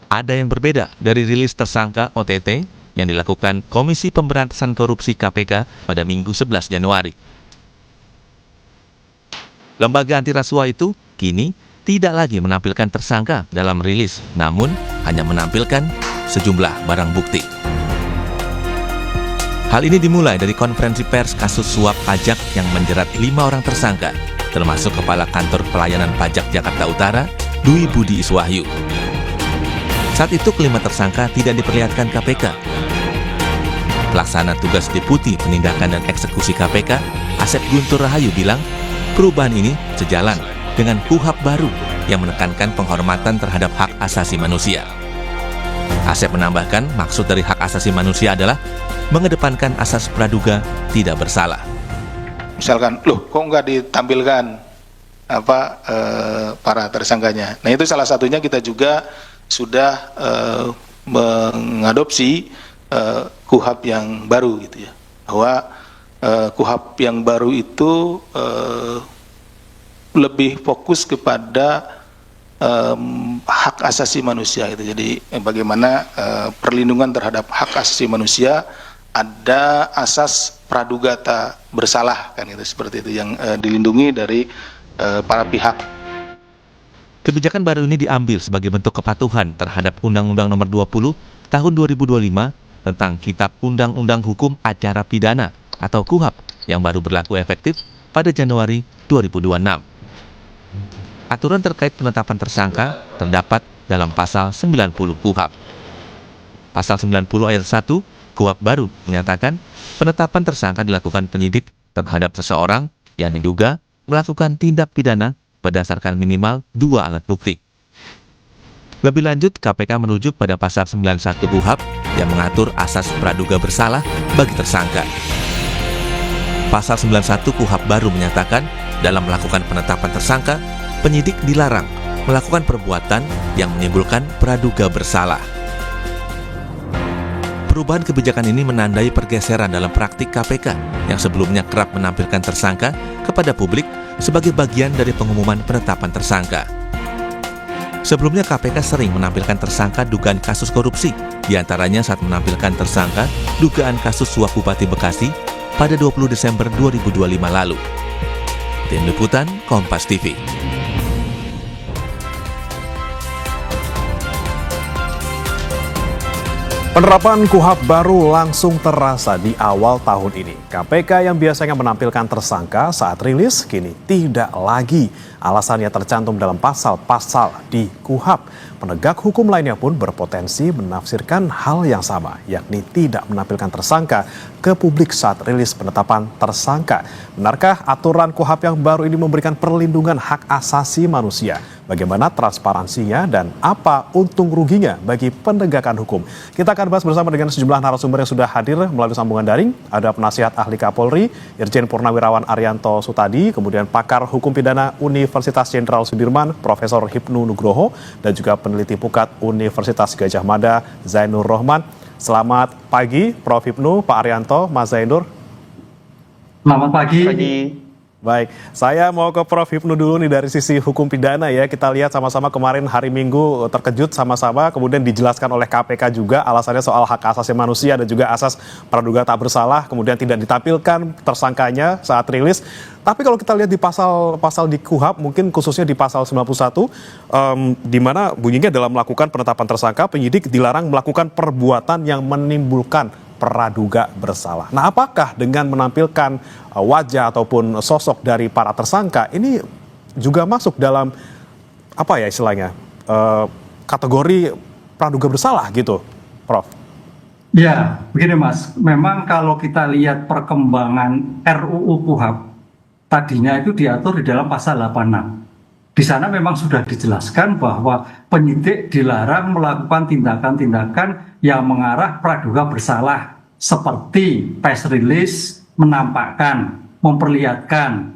Ada yang berbeda dari rilis tersangka OTT yang dilakukan Komisi Pemberantasan Korupsi KPK pada Minggu 11 Januari. Lembaga anti rasuah itu kini tidak lagi menampilkan tersangka dalam rilis, namun hanya menampilkan sejumlah barang bukti. Hal ini dimulai dari konferensi pers kasus suap pajak yang menjerat 5 orang tersangka, termasuk Kepala Kantor Pelayanan Pajak Jakarta Utara, Dwi Budi Iswahyu. Saat itu kelima tersangka tidak diperlihatkan KPK. Pelaksana tugas Deputi Penindakan dan Eksekusi KPK, Asep Guntur Rahayu bilang, perubahan ini sejalan dengan KUHP baru yang menekankan penghormatan terhadap hak asasi manusia. Asep menambahkan, maksud dari hak asasi manusia adalah mengedepankan asas praduga tidak bersalah. Misalkan, loh kok nggak ditampilkan para tersangkanya. Nah itu salah satunya kita juga sudah mengadopsi KUHP yang baru gitu ya. Bahwa KUHP yang baru itu lebih fokus kepada hak asasi manusia gitu. Jadi bagaimana perlindungan terhadap hak asasi manusia, ada asas praduga tak bersalah kan gitu, seperti itu yang dilindungi dari para pihak. Kebijakan baru ini diambil sebagai bentuk kepatuhan terhadap Undang-Undang Nomor 20 Tahun 2025 tentang Kitab Undang-Undang Hukum Acara Pidana atau KUHP yang baru berlaku efektif pada Januari 2026. Aturan terkait penetapan tersangka terdapat dalam Pasal 90 KUHP. Pasal 90 ayat 1 KUHP baru menyatakan penetapan tersangka dilakukan penyidik terhadap seseorang yang diduga melakukan tindak pidana berdasarkan minimal 2 alat bukti. Lebih lanjut, KPK merujuk pada Pasal 91 KUHP yang mengatur asas praduga bersalah bagi tersangka. Pasal 91 KUHP baru menyatakan dalam melakukan penetapan tersangka, penyidik dilarang melakukan perbuatan yang menimbulkan praduga bersalah. Perubahan kebijakan ini menandai pergeseran dalam praktik KPK yang sebelumnya kerap menampilkan tersangka kepada publik sebagai bagian dari pengumuman penetapan tersangka. Sebelumnya KPK sering menampilkan tersangka dugaan kasus korupsi, diantaranya saat menampilkan tersangka dugaan kasus suap Bupati Bekasi pada 20 Desember 2025 lalu. Tim Liputan Kompas TV. Penerapan KUHP baru langsung terasa di awal tahun ini. KPK yang biasanya menampilkan tersangka saat rilis kini tidak lagi. Alasannya tercantum dalam pasal-pasal di KUHP. Penegak hukum lainnya pun berpotensi menafsirkan hal yang sama, yakni tidak menampilkan tersangka ke publik saat rilis penetapan tersangka. Benarkah aturan KUHP yang baru ini memberikan perlindungan hak asasi manusia? Bagaimana transparansinya dan apa untung ruginya bagi penegakan hukum? Kita akan bahas bersama dengan sejumlah narasumber yang sudah hadir melalui sambungan daring. Ada penasihat ahli Kapolri, Irjen Purnawirawan Arianto Sutadi, kemudian pakar hukum pidana Universitas Jenderal Sudirman, Profesor Hipnu Nugroho, dan juga peneliti Pukat Universitas Gadjah Mada, Zainur Rohman. Selamat pagi, Prof. Hipnu, Pak Arianto, Mas Zainur. Selamat pagi. Baik, saya mau ke Prof. Hipnu dulu nih dari sisi hukum pidana ya. Kita lihat sama-sama kemarin hari Minggu terkejut sama-sama, kemudian dijelaskan oleh KPK juga alasannya soal hak asasi manusia dan juga asas praduga tak bersalah, kemudian tidak ditampilkan tersangkanya saat rilis. Tapi kalau kita lihat di pasal di KUHP, mungkin khususnya di pasal 91, di mana bunyinya dalam melakukan penetapan tersangka, penyidik dilarang melakukan perbuatan yang menimbulkan praduga bersalah. Nah, apakah dengan menampilkan wajah ataupun sosok dari para tersangka ini juga masuk dalam apa ya istilahnya kategori praduga bersalah gitu, Prof? Ya, begini Mas. Memang kalau kita lihat perkembangan RUU KUHP, tadinya itu diatur di dalam pasal 86. Di sana memang sudah dijelaskan bahwa penyidik dilarang melakukan tindakan-tindakan yang mengarah praduga bersalah, seperti press release, menampakkan, memperlihatkan.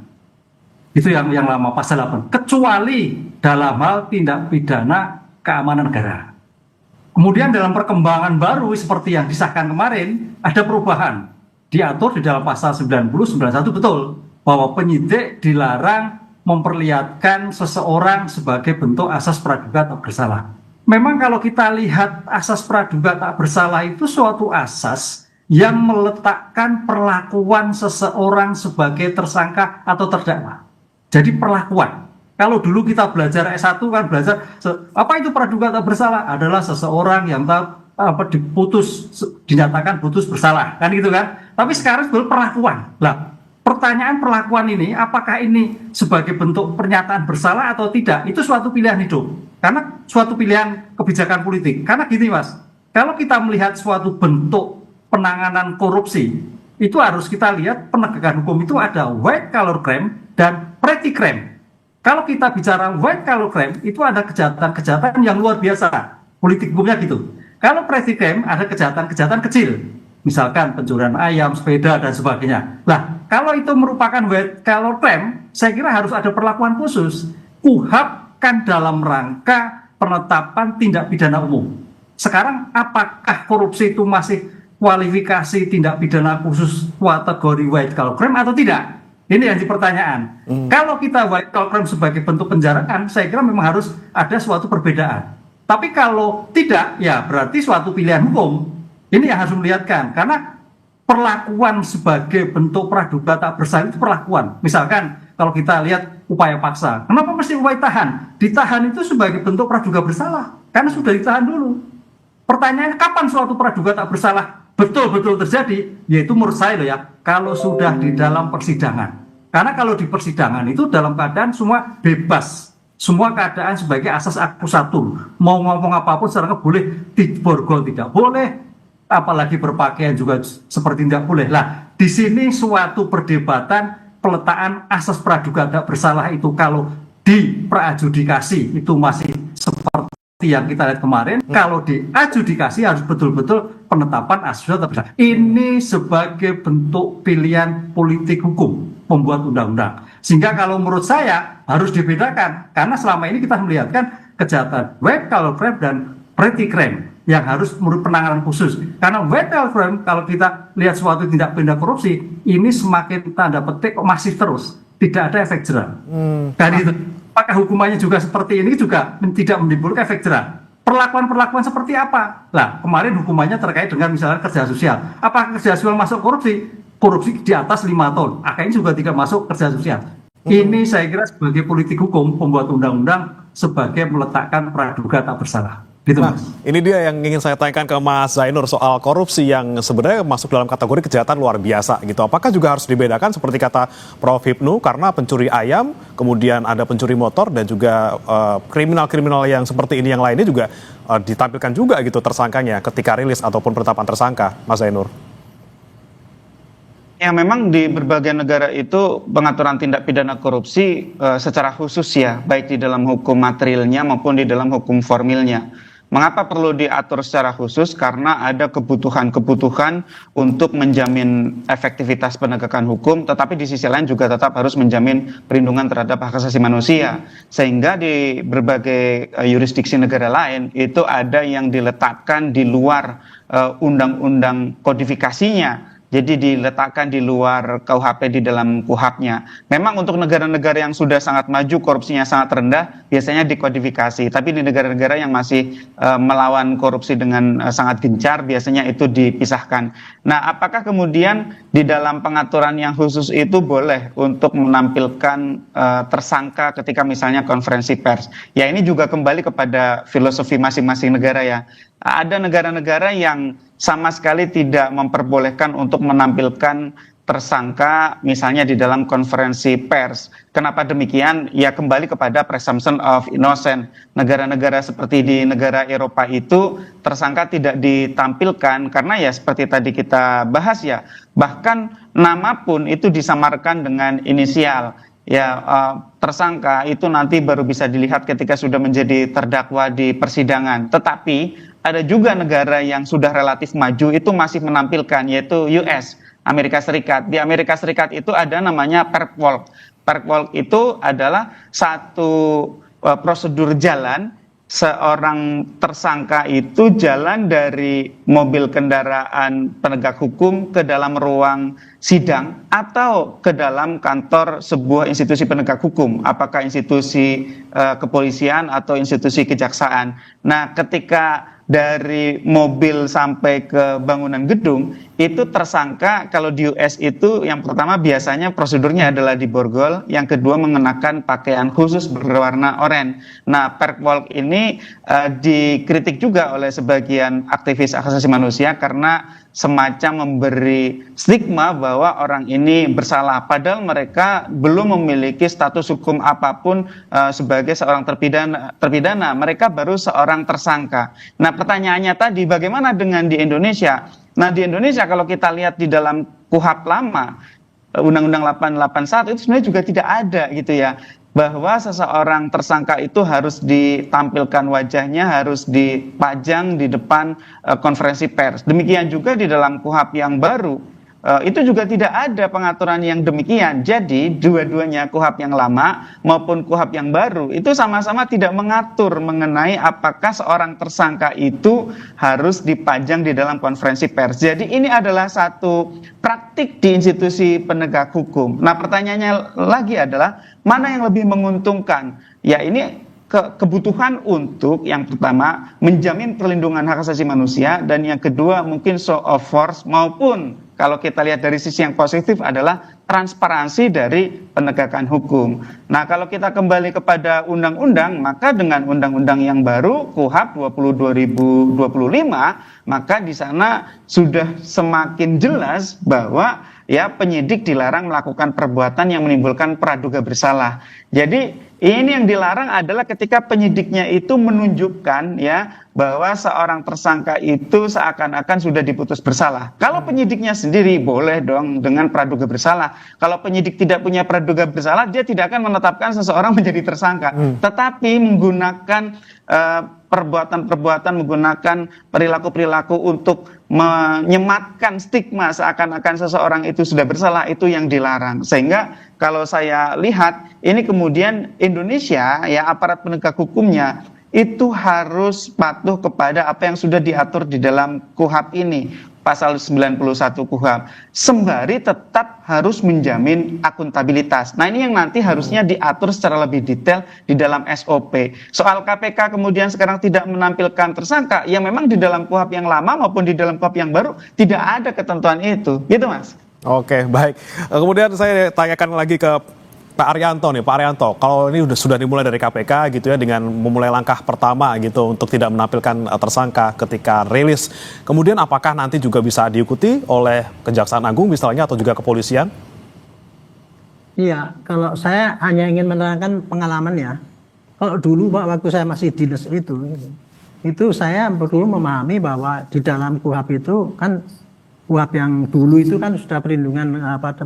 Itu yang lama pasal 8. Kecuali dalam hal tindak pidana keamanan negara. Kemudian dalam perkembangan baru seperti yang disahkan kemarin, ada perubahan. Diatur di dalam pasal 90, 91 betul, bahwa penyidik dilarang memperlihatkan seseorang sebagai bentuk asas praduga tak bersalah. memang kalau kita lihat asas praduga tak bersalah itu suatu asas yang meletakkan perlakuan seseorang sebagai tersangka atau terdakwa. Jadi perlakuan. Kalau dulu kita belajar S1 kan belajar apa itu praduga tak bersalah adalah seseorang yang dinyatakan putus bersalah kan gitu kan. Tapi sekarang sebenarnya perlakuan. Lah, pertanyaan perlakuan ini apakah ini sebagai bentuk pernyataan bersalah atau tidak? Itu suatu pilihan hidup. Karena suatu pilihan kebijakan politik. Karena gini Mas, kalau kita melihat suatu bentuk penanganan korupsi, itu harus kita lihat penegakan hukum itu ada white collar crime dan petty crime. Kalau kita bicara white collar crime, itu ada kejahatan-kejahatan yang luar biasa. Politik hukumnya gitu. Kalau petty crime ada kejahatan-kejahatan kecil. Misalkan pencurian ayam, sepeda, dan sebagainya. Nah, kalau itu merupakan white collar crime, saya kira harus ada perlakuan khusus. KUHP kan dalam rangka penetapan tindak pidana umum. Sekarang apakah korupsi itu masih kualifikasi tindak pidana khusus kategori white collar crime atau tidak? Ini yang dipertanyaan. Kalau kita white collar crime sebagai bentuk penjaraan, saya kira memang harus ada suatu perbedaan. Tapi kalau tidak, ya berarti suatu pilihan hukum. Ini yang harus melihatkan. Karena perlakuan sebagai bentuk praduga tak bersalah itu perlakuan. Misalkan kalau kita lihat upaya paksa, kenapa mesti upaya tahan? Ditahan itu sebagai bentuk praduga bersalah. Karena sudah ditahan dulu. Pertanyaannya kapan suatu praduga tak bersalah betul-betul terjadi? Yaitu menurut saya loh ya, kalau sudah di dalam persidangan. Karena kalau di persidangan itu dalam keadaan semua bebas. Semua keadaan sebagai asas akusatur. Mau ngomong apapun sekarang boleh, borgol tidak boleh, apalagi berpakaian juga seperti tidak boleh. Lah, di sini suatu perdebatan peletakan asas praduga tak bersalah itu kalau di praadjudikasi itu masih seperti yang kita lihat kemarin, kalau di adjudikasi harus betul-betul penetapan asas tak bersalah. Ini sebagai bentuk pilihan politik hukum pembuat undang-undang. Sehingga kalau menurut saya harus dibedakan, karena selama ini kita melihatkan kejahatan white collar crime dan petty crime yang harus menurut penanganan khusus. Karena white collar crime kalau kita lihat suatu tindak pidana korupsi, ini semakin tanda petik masih terus, tidak ada efek jerah. Dan itu apakah hukumannya juga seperti ini juga tidak menimbulkan efek jerah? Perlakuan-perlakuan seperti apa? Lah, kemarin hukumannya terkait dengan misalnya kerja sosial. Apakah kerja sosial masuk korupsi? Korupsi di atas 5 tahun. Akhirnya juga tidak masuk kerja sosial. Ini saya kira sebagai politik hukum, pembuat undang-undang sebagai meletakkan praduga tak bersalah. Gitu, Nah, Mas. ini dia yang ingin saya tanyakan ke Mas Zainur soal korupsi yang sebenarnya masuk dalam kategori kejahatan luar biasa gitu. Apakah juga harus dibedakan seperti kata Prof. Hipnu karena pencuri ayam, kemudian ada pencuri motor dan juga kriminal-kriminal yang seperti ini yang lainnya juga ditampilkan juga gitu tersangkanya ketika rilis ataupun penetapan tersangka, Mas Zainur? Ya memang di berbagai negara itu pengaturan tindak pidana korupsi secara khusus ya, baik di dalam hukum materialnya maupun di dalam hukum formilnya. Mengapa perlu diatur secara khusus? Karena ada kebutuhan-kebutuhan untuk menjamin efektivitas penegakan hukum, tetapi di sisi lain juga tetap harus menjamin perlindungan terhadap hak asasi manusia. Sehingga di berbagai yurisdiksi negara lain itu ada yang diletakkan di luar undang-undang kodifikasinya. Jadi diletakkan di luar KUHP di dalam KUHP-nya. Memang untuk negara-negara yang sudah sangat maju, korupsinya sangat rendah, biasanya dikodifikasi. Tapi di negara-negara yang masih melawan korupsi dengan sangat gencar, biasanya itu dipisahkan. Nah, apakah kemudian di dalam pengaturan yang khusus itu boleh untuk menampilkan tersangka ketika misalnya konferensi pers? Ya ini juga kembali kepada filosofi masing-masing negara ya. Ada negara-negara yang sama sekali tidak memperbolehkan untuk menampilkan tersangka misalnya di dalam konferensi pers. Kenapa demikian? Ya kembali kepada presumption of innocence. Negara-negara seperti di negara Eropa itu tersangka tidak ditampilkan karena ya seperti tadi kita bahas ya, bahkan nama pun itu disamarkan dengan inisial. Ya tersangka itu nanti baru bisa dilihat ketika sudah menjadi terdakwa di persidangan. Tetapi ada juga negara yang sudah relatif maju itu masih menampilkan, yaitu US, Amerika Serikat. Di Amerika Serikat itu ada namanya perp walk. Perp walk itu adalah satu prosedur jalan seorang tersangka itu jalan dari mobil kendaraan penegak hukum ke dalam ruang sidang atau ke dalam kantor sebuah institusi penegak hukum, apakah institusi kepolisian atau institusi kejaksaan. Nah, ketika dari mobil sampai ke bangunan gedung, itu tersangka kalau di US itu yang pertama biasanya prosedurnya adalah diborgol, yang kedua mengenakan pakaian khusus berwarna oranye. Nah, perpwalk ini dikritik juga oleh sebagian aktivis hak asasi manusia karena semacam memberi stigma bahwa orang ini bersalah, padahal mereka belum memiliki status hukum apapun sebagai seorang terpidana. Mereka baru seorang tersangka. Nah, pertanyaannya tadi, bagaimana dengan di Indonesia? Nah, di Indonesia kalau kita lihat di dalam KUHP lama, Undang-Undang 881 itu sebenarnya juga tidak ada gitu ya, bahwa seseorang tersangka itu harus ditampilkan wajahnya, harus dipajang di depan konferensi pers. Demikian juga di dalam KUHP yang baru, itu juga tidak ada pengaturan yang demikian. Jadi dua-duanya KUHP yang lama maupun KUHP yang baru itu sama-sama tidak mengatur mengenai apakah seorang tersangka itu harus dipajang di dalam konferensi pers. Jadi ini adalah satu praktik di institusi penegak hukum. Nah, pertanyaannya lagi adalah mana yang lebih menguntungkan? Ya, ini kebutuhan untuk yang pertama menjamin perlindungan hak asasi manusia, dan yang kedua mungkin show of force, maupun kalau kita lihat dari sisi yang positif adalah transparansi dari penegakan hukum. Nah, kalau kita kembali kepada undang-undang, maka dengan undang-undang yang baru KUHP 20/2025, maka di sana sudah semakin jelas bahwa ya penyidik dilarang melakukan perbuatan yang menimbulkan praduga bersalah. Jadi ini yang dilarang adalah ketika penyidiknya itu menunjukkan ya bahwa seorang tersangka itu seakan-akan sudah diputus bersalah. Kalau penyidiknya sendiri boleh dong dengan praduga bersalah. Kalau penyidik tidak punya praduga bersalah, dia tidak akan menetapkan seseorang menjadi tersangka. Tetapi menggunakan perbuatan-perbuatan, menggunakan perilaku-perilaku untuk menyematkan stigma seakan-akan seseorang itu sudah bersalah, itu yang dilarang. Sehingga kalau saya lihat ini kemudian Indonesia ya aparat penegak hukumnya itu harus patuh kepada apa yang sudah diatur di dalam KUHP ini, pasal 91 KUHP, sembari tetap harus menjamin akuntabilitas. Nah, ini yang nanti harusnya diatur secara lebih detail di dalam SOP. Soal KPK kemudian sekarang tidak menampilkan tersangka, ya memang di dalam KUHP yang lama maupun di dalam KUHP yang baru tidak ada ketentuan itu. Gitu, Mas. Oke, baik. Kemudian saya tanyakan lagi ke Pak Arianto nih, Pak Arianto, kalau ini sudah dimulai dari KPK gitu ya, dengan memulai langkah pertama gitu untuk tidak menampilkan tersangka ketika rilis, kemudian apakah nanti juga bisa diikuti oleh Kejaksaan Agung misalnya atau juga kepolisian? Iya, kalau saya hanya ingin menerangkan pengalaman ya. Kalau dulu Pak, waktu saya masih dinas itu saya perlu memahami bahwa di dalam KUHP itu kan KUHP yang dulu itu kan sudah perlindungan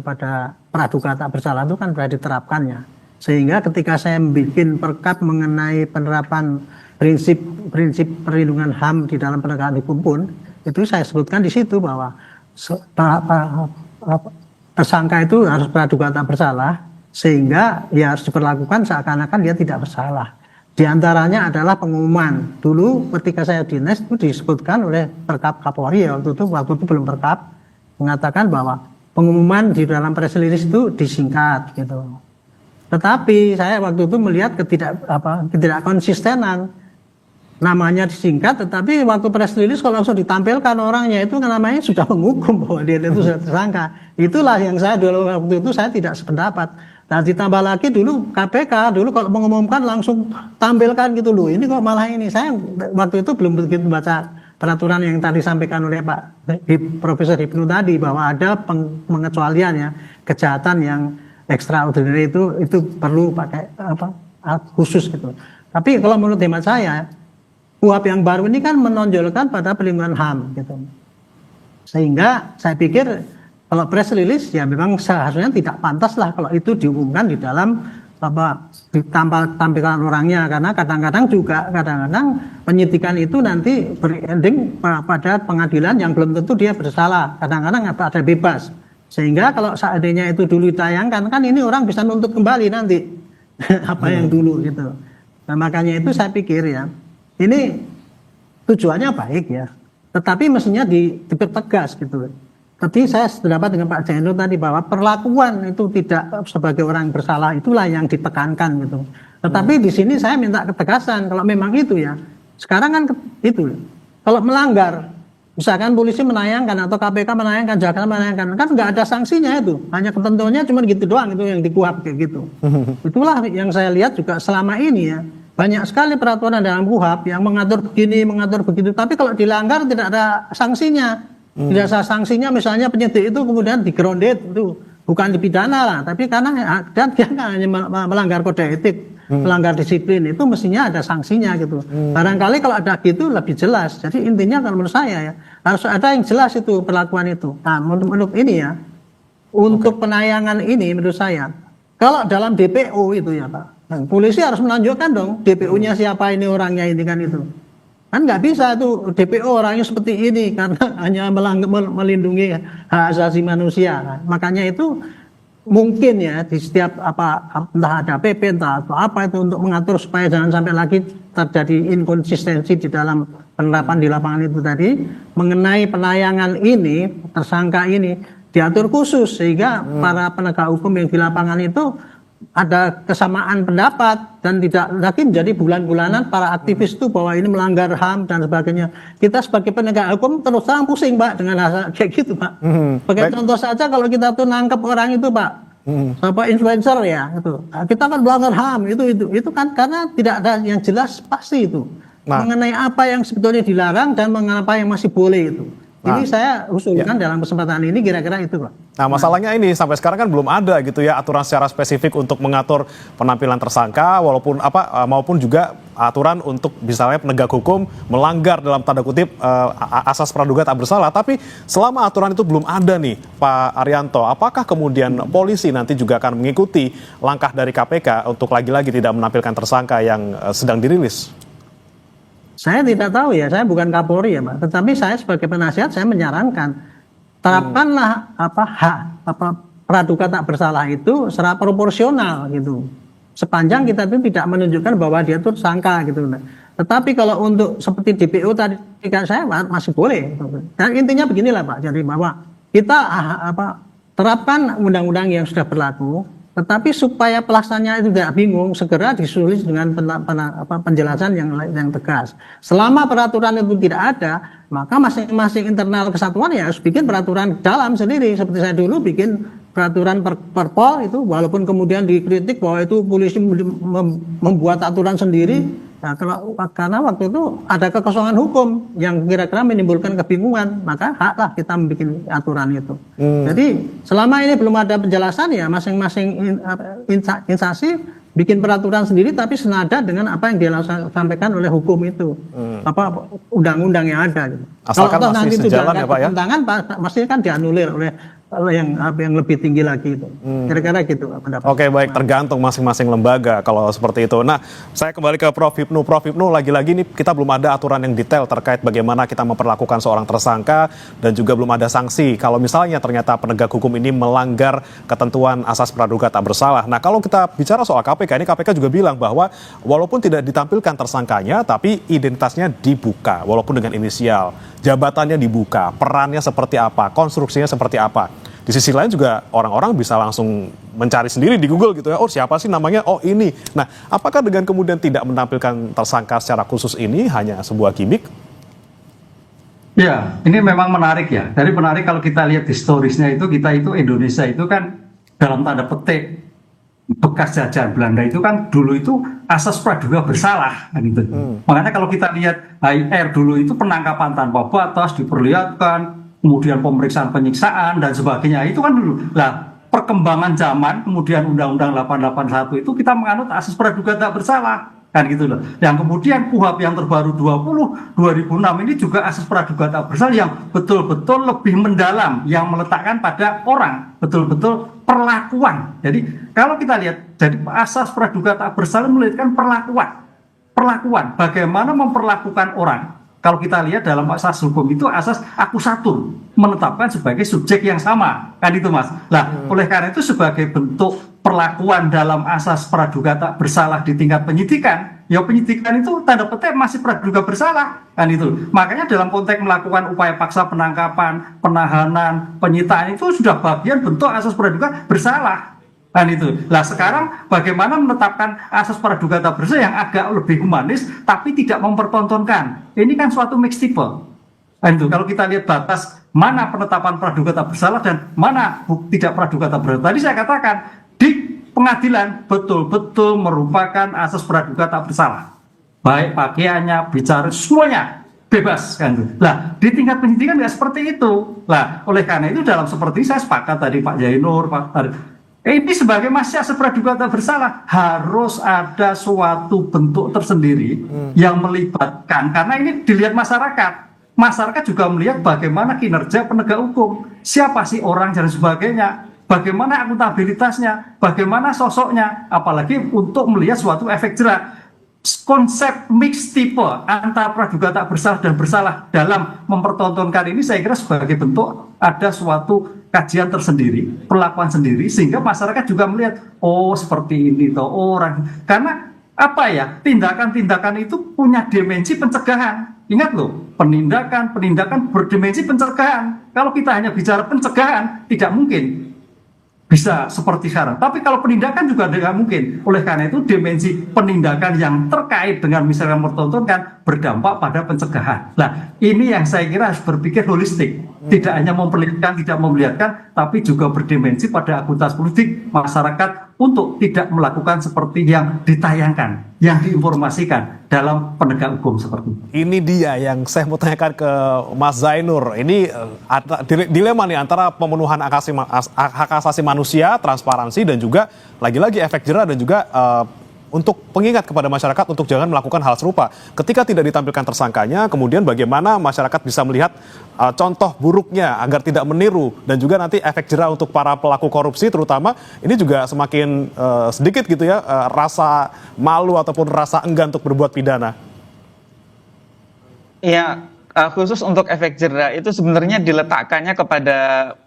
pada praduga tak bersalah itu kan sudah diterapkannya. Sehingga ketika saya membuat perkap mengenai penerapan prinsip perlindungan HAM di dalam penegakan hukum pun, itu saya sebutkan di situ bahwa tersangka itu harus praduga tak bersalah, sehingga ya harus diperlakukan seakan-akan dia tidak bersalah. Di antaranya adalah pengumuman. Dulu ketika saya dinas itu disebutkan oleh Perkap Kapolri ya, waktu itu belum Perkap, mengatakan bahwa pengumuman di dalam press release itu disingkat gitu. Tetapi saya waktu itu melihat tidak konsistenan. Namanya disingkat, tetapi waktu press release kalau langsung ditampilkan orangnya itu namanya sudah menghukum bahwa dia itu sudah tersangka. Itulah yang saya dulu waktu itu saya tidak sependapat. Nah, ditambah lagi dulu KPK dulu kalau mengumumkan langsung tampilkan gitu loh. Ini kok malah ini. Saya waktu itu belum begitu baca peraturan yang tadi disampaikan oleh Pak Profesor Hipnu tadi bahwa ada pengecualian ya, kejahatan yang extraordinary itu perlu pakai khusus gitu. Tapi kalau menurut hemat saya, KUHP yang baru ini kan menonjolkan pada perlindungan HAM gitu. Sehingga saya pikir kalau press release ya memang seharusnya tidak pantas lah kalau itu diumumkan di dalam tampilan orangnya, karena kadang-kadang penyidikan itu nanti berending pada pengadilan yang belum tentu dia bersalah, kadang-kadang ada bebas. Sehingga kalau seandainya itu dulu ditayangkan kan ini orang bisa nuntut kembali nanti apa yang dulu gitu. Nah, makanya itu saya pikir ya ini tujuannya baik ya, tetapi mestinya dipertegas gitu. Tadi saya sependapat dengan Pak Jeno tadi bahwa perlakuan itu tidak sebagai orang bersalah itulah yang ditekankan gitu. Tetapi di sini saya minta ketegasan kalau memang itu ya. Sekarang kan itu kalau melanggar, misalkan polisi menayangkan atau KPK menayangkan, jaksa menayangkan, kan nggak ada sanksinya itu, hanya ketentuannya cuma gitu doang itu yang dikuap kayak gitu. Itulah yang saya lihat juga selama ini ya. Banyak sekali peraturan dalam KUHAP yang mengatur begini, mengatur begitu, tapi kalau dilanggar tidak ada sanksinya. Tidak ada sanksinya, misalnya penyidik itu kemudian di-grounded itu bukan dipidana lah, tapi karena dan dia hanya melanggar kode etik, melanggar disiplin itu mestinya ada sanksinya gitu. Barangkali kalau ada gitu lebih jelas. Jadi intinya kalau menurut saya ya harus ada yang jelas itu perlakuan itu. Nah, menurut ini ya untuk penayangan ini menurut saya kalau dalam DPO itu ya Pak, polisi harus menunjukkan dong DPO-nya siapa ini orangnya ini kan itu. Kan nggak bisa tuh DPO orangnya seperti ini karena hanya melindungi hak asasi manusia. Kan. Makanya itu mungkin ya di setiap entah ada PP entah atau apa itu untuk mengatur supaya jangan sampai lagi terjadi inkonsistensi di dalam penerapan di lapangan itu tadi mengenai penayangan ini tersangka ini diatur khusus sehingga para penegak hukum yang di lapangan itu ada kesamaan pendapat dan tidak lagi menjadi bulan-bulanan para aktivis itu bahwa ini melanggar HAM dan sebagainya. Kita sebagai penegak hukum terus terang pusing Pak dengan hal kayak gitu Pak. Sebagai contoh saja kalau kita tuh nangkep orang itu Pak, apa influencer ya itu, kita kan melanggar HAM itu kan karena tidak ada yang jelas pasti itu mengenai apa yang sebetulnya dilarang dan mengenai apa yang masih boleh itu. Ini saya usulkan dalam kesempatan ini kira-kira itu Pak. Nah masalahnya ini sampai sekarang kan belum ada gitu ya aturan secara spesifik untuk mengatur penampilan tersangka walaupun maupun juga aturan untuk misalnya penegak hukum melanggar dalam tanda kutip asas praduga tak bersalah. Tapi selama aturan itu belum ada nih Pak Arianto, apakah kemudian polisi nanti juga akan mengikuti langkah dari KPK untuk lagi-lagi tidak menampilkan tersangka yang sedang dirilis? Saya tidak tahu ya, saya bukan Kapolri ya Pak, tetapi saya sebagai penasihat saya menyarankan terapkanlah praduga tak bersalah itu secara proporsional gitu. Sepanjang kita itu tidak menunjukkan bahwa dia itu tersangka gitu. Tetapi kalau untuk seperti DPO tadi saya masih boleh. Dan intinya beginilah Pak, jadi bahwa kita terapkan undang-undang yang sudah berlaku. Tetapi supaya pelaksanaannya itu tidak bingung, segera disulis dengan penjelasan yang tegas. Selama peraturan itu tidak ada, maka masing-masing internal kesatuan ya harus bikin peraturan dalam sendiri. Seperti saya dulu bikin peraturan perpol itu, walaupun kemudian dikritik bahwa itu polisi membuat aturan sendiri. Nah, karena waktu itu ada kekosongan hukum yang kira-kira menimbulkan kebingungan, maka haklah kita membuat aturan itu. Jadi selama ini belum ada penjelasan ya masing-masing instansi bikin peraturan sendiri tapi senada dengan apa yang disampaikan oleh hukum itu, undang-undang yang ada. Gitu. Asalkan kalau nanti itu sejalan ya Pak ya. Tentangan pasti kan dianulir oleh yang lebih tinggi lagi itu. Kira-kira gitu pendapat. Oke, baik, tergantung masing-masing lembaga kalau seperti itu. Nah, saya kembali ke Prof. Hipnu. Prof. Hipnu, lagi-lagi ini kita belum ada aturan yang detail terkait bagaimana kita memperlakukan seorang tersangka dan juga belum ada sanksi kalau misalnya ternyata penegak hukum ini melanggar ketentuan asas praduga tak bersalah. Nah, kalau kita bicara soal KPK, ini KPK juga bilang bahwa walaupun tidak ditampilkan tersangkanya, tapi identitasnya dibuka walaupun dengan inisial. Jabatannya dibuka, perannya seperti apa, konstruksinya seperti apa. Di sisi lain juga orang-orang bisa langsung mencari sendiri di Google gitu ya, oh siapa sih namanya, oh ini. Nah, apakah dengan kemudian tidak menampilkan tersangka secara khusus ini hanya sebuah gimmick? Ya, ini memang menarik ya. Dari menarik kalau kita lihat historisnya itu, kita itu Indonesia itu kan dalam tanda petik bekas jajahan Belanda itu kan dulu itu asas praduga bersalah kan gitu. Makanya kalau kita lihat HR dulu itu penangkapan tanpa batas diperlihatkan, kemudian pemeriksaan penyiksaan dan sebagainya itu kan dulu. Lah perkembangan zaman kemudian Undang-Undang 881 itu kita menganut asas praduga tak bersalah kan gitu loh. Yang kemudian KUHAP yang terbaru 2006 ini juga asas praduga tak bersalah yang betul-betul lebih mendalam, yang meletakkan pada orang betul-betul perlakuan. Jadi kalau kita lihat, jadi asas praduga tak bersalah melihatkan perlakuan, bagaimana memperlakukan orang. Kalau kita lihat dalam asas hukum itu asas akusatur, menetapkan sebagai subjek yang sama, kan itu Mas. Nah, oleh karena itu sebagai bentuk perlakuan dalam asas praduga tak bersalah di tingkat penyidikan, ya penyidikan itu tanda petik masih praduga bersalah kan itu. Makanya dalam konteks melakukan upaya paksa penangkapan, penahanan, penyitaan itu sudah bagian bentuk asas praduga bersalah kan itu. Lah sekarang bagaimana menetapkan asas praduga tak bersalah yang agak lebih humanis tapi tidak mempertontonkan. Ini kan suatu mix tipe. Kan itu kalau kita lihat batas mana penetapan praduga tak bersalah dan mana tidak praduga tak bersalah. Tadi saya katakan di pengadilan betul-betul merupakan asas praduga tak bersalah. Baik pakaiannya, bicara, semuanya bebas kan itu. Lah di tingkat penyidikan nggak seperti itu. Lah oleh karena itu dalam seperti saya sepakat tadi Pak Jainur, Pak tadi, ini sebagai masih asas praduga tak bersalah harus ada suatu bentuk tersendiri yang melibatkan, karena ini dilihat masyarakat. Masyarakat juga melihat bagaimana kinerja penegak hukum, siapa sih orang dan sebagainya, bagaimana akuntabilitasnya, bagaimana sosoknya, apalagi untuk melihat suatu efek jerah. Konsep mix tipe antara praduga tak bersalah dan bersalah dalam mempertontonkan ini saya kira sebagai bentuk ada suatu kajian tersendiri, perlakuan sendiri, sehingga masyarakat juga melihat, oh seperti ini toh orang, karena apa ya, tindakan-tindakan itu punya dimensi pencegahan. Ingat loh, penindakan berdimensi pencegahan. Kalau kita hanya bicara pencegahan, tidak mungkin bisa seperti sekarang. Tapi kalau penindakan juga tidak mungkin. Oleh karena itu dimensi penindakan yang terkait dengan misalnya mempertontonkan berdampak pada pencegahan. Nah, ini yang saya kira harus berpikir holistik. Tidak hanya memperlihatkan, tidak memperlihatkan, tapi juga berdimensi pada akuntabilitas politik masyarakat untuk tidak melakukan seperti yang ditayangkan, yang diinformasikan dalam penegak hukum seperti itu. Ini dia yang saya mau tanyakan ke Mas Zainur. Ini dilema nih antara pemenuhan hak asasi manusia, transparansi, dan juga lagi-lagi efek jerah dan juga untuk pengingat kepada masyarakat untuk jangan melakukan hal serupa. Ketika tidak ditampilkan tersangkanya, kemudian bagaimana masyarakat bisa melihat contoh buruknya agar tidak meniru, dan juga nanti efek jerah untuk para pelaku korupsi terutama ini juga semakin sedikit gitu ya, rasa malu ataupun rasa enggan untuk berbuat pidana. Ya, khusus untuk efek jerah itu sebenarnya diletakkannya kepada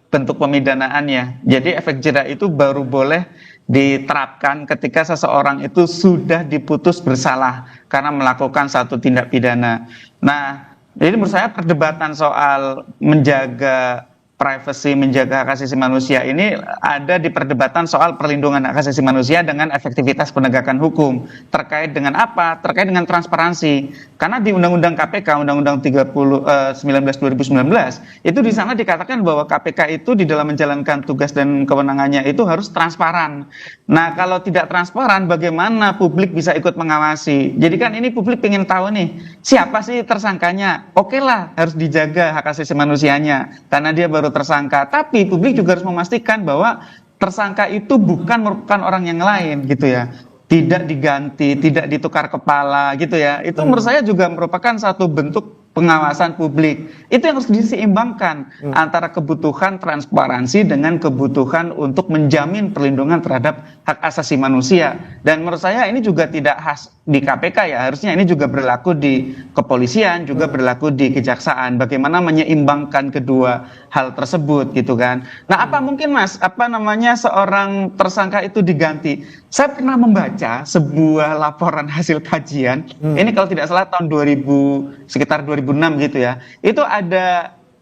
bentuk pemidanaannya. Jadi efek jerah itu baru boleh diterapkan ketika seseorang itu sudah diputus bersalah karena melakukan satu tindak pidana. Nah, jadi menurut saya perdebatan soal menjaga privacy, menjaga hak asasi manusia ini ada di perdebatan soal perlindungan hak asasi manusia dengan efektivitas penegakan hukum. Terkait dengan apa? Terkait dengan transparansi. Karena di Undang-Undang KPK, Undang-Undang 19 2019, itu di sana dikatakan bahwa KPK itu di dalam menjalankan tugas dan kewenangannya itu harus transparan. Nah, kalau tidak transparan, bagaimana publik bisa ikut mengawasi? Jadi kan ini publik pengen tahu nih, siapa sih tersangkanya? Oke lah, harus dijaga hak asasi manusianya, karena dia baru tersangka. Tapi publik juga harus memastikan bahwa tersangka itu bukan merupakan orang yang lain gitu ya. Tidak diganti, tidak ditukar kepala gitu ya. Itu menurut saya juga merupakan satu bentuk pengawasan publik. Itu yang harus diseimbangkan antara kebutuhan transparansi dengan kebutuhan untuk menjamin perlindungan terhadap hak asasi manusia. Dan menurut saya ini juga tidak khas di KPK ya, harusnya ini juga berlaku di kepolisian, juga berlaku di kejaksaan. Bagaimana menyeimbangkan kedua hal tersebut gitu kan. Nah, apa mungkin Mas, seorang tersangka itu diganti? Saya pernah membaca sebuah laporan hasil kajian. Ini kalau tidak salah tahun 2000 sekitar 2006 gitu ya.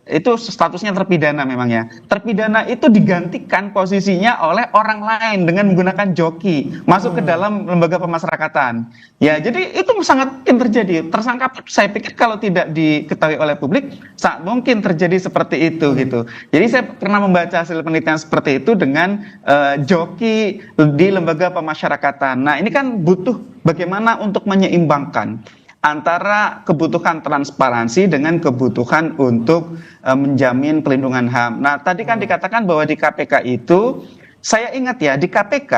Itu statusnya terpidana memang ya. Terpidana itu digantikan posisinya oleh orang lain dengan menggunakan joki masuk ke dalam lembaga pemasyarakatan. Ya, jadi itu sangat mungkin terjadi. Tersangka saya pikir kalau tidak diketahui oleh publik sangat mungkin terjadi seperti itu gitu. Jadi saya pernah membaca hasil penelitian seperti itu dengan joki di lembaga pemasyarakatan. Nah, ini kan butuh bagaimana untuk menyeimbangkan antara kebutuhan transparansi dengan kebutuhan untuk menjamin perlindungan HAM. Nah, tadi kan dikatakan bahwa di KPK itu, saya ingat ya, di KPK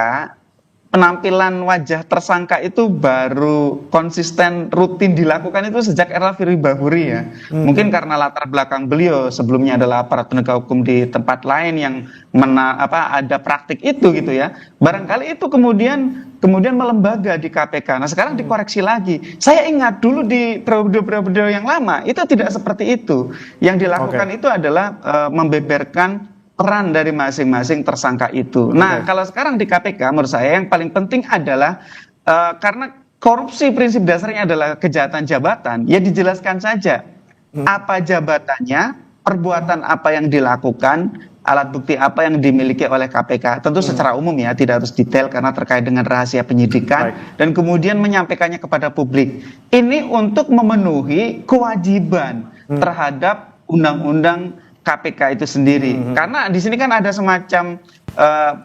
penampilan wajah tersangka itu baru konsisten rutin dilakukan itu sejak era Firly Bahuri ya. Mungkin karena latar belakang beliau sebelumnya adalah aparat penegak hukum di tempat lain yang ada praktik itu gitu ya. Barangkali itu kemudian melembaga di KPK. Nah, sekarang dikoreksi lagi. Saya ingat dulu di periode yang lama itu tidak seperti itu. Yang dilakukan itu adalah membeberkan peran dari masing-masing tersangka itu. Nah, kalau sekarang di KPK menurut saya yang paling penting adalah karena korupsi prinsip dasarnya adalah kejahatan jabatan, ya dijelaskan saja apa jabatannya, perbuatan apa yang dilakukan, alat bukti apa yang dimiliki oleh KPK. Tentu secara umum ya, tidak harus detail karena terkait dengan rahasia penyidikan, dan kemudian menyampaikannya kepada publik. Ini untuk memenuhi kewajiban terhadap undang-undang KPK itu sendiri. Karena di sini kan ada semacam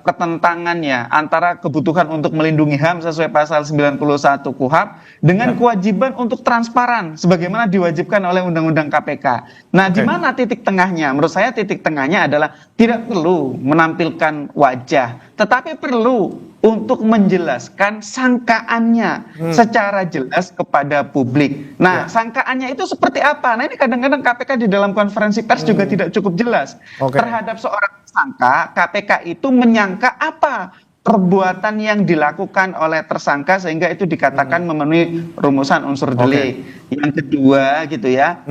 pertentangan ya antara kebutuhan untuk melindungi HAM sesuai pasal 91 KUHP dengan kewajiban untuk transparan sebagaimana diwajibkan oleh Undang-Undang KPK. Nah, di mana titik tengahnya? Menurut saya titik tengahnya adalah tidak perlu menampilkan wajah, tetapi perlu untuk menjelaskan sangkaannya secara jelas kepada publik. Nah, sangkaannya itu seperti apa? Nah, ini kadang-kadang KPK di dalam konferensi pers juga tidak cukup jelas. Terhadap seorang tersangka, KPK itu menyangka apa perbuatan yang dilakukan oleh tersangka sehingga itu dikatakan memenuhi rumusan unsur delik. Yang kedua gitu ya,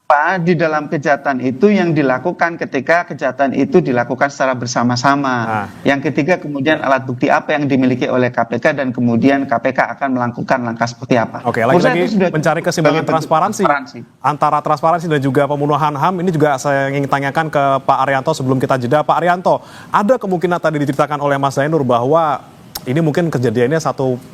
apa di dalam kejahatan itu yang dilakukan ketika kejahatan itu dilakukan secara bersama-sama. Yang ketiga kemudian alat bukti apa yang dimiliki oleh KPK dan kemudian KPK akan melakukan langkah seperti apa. Lagi-lagi mencari keseimbangan transparansi antara transparansi dan juga pembunuhan HAM. Ini juga saya ingin tanyakan ke Pak Arianto sebelum kita jeda. Pak Arianto, ada kemungkinan tadi diceritakan oleh Mas Zainur bahwa ini mungkin kejadiannya 1:1000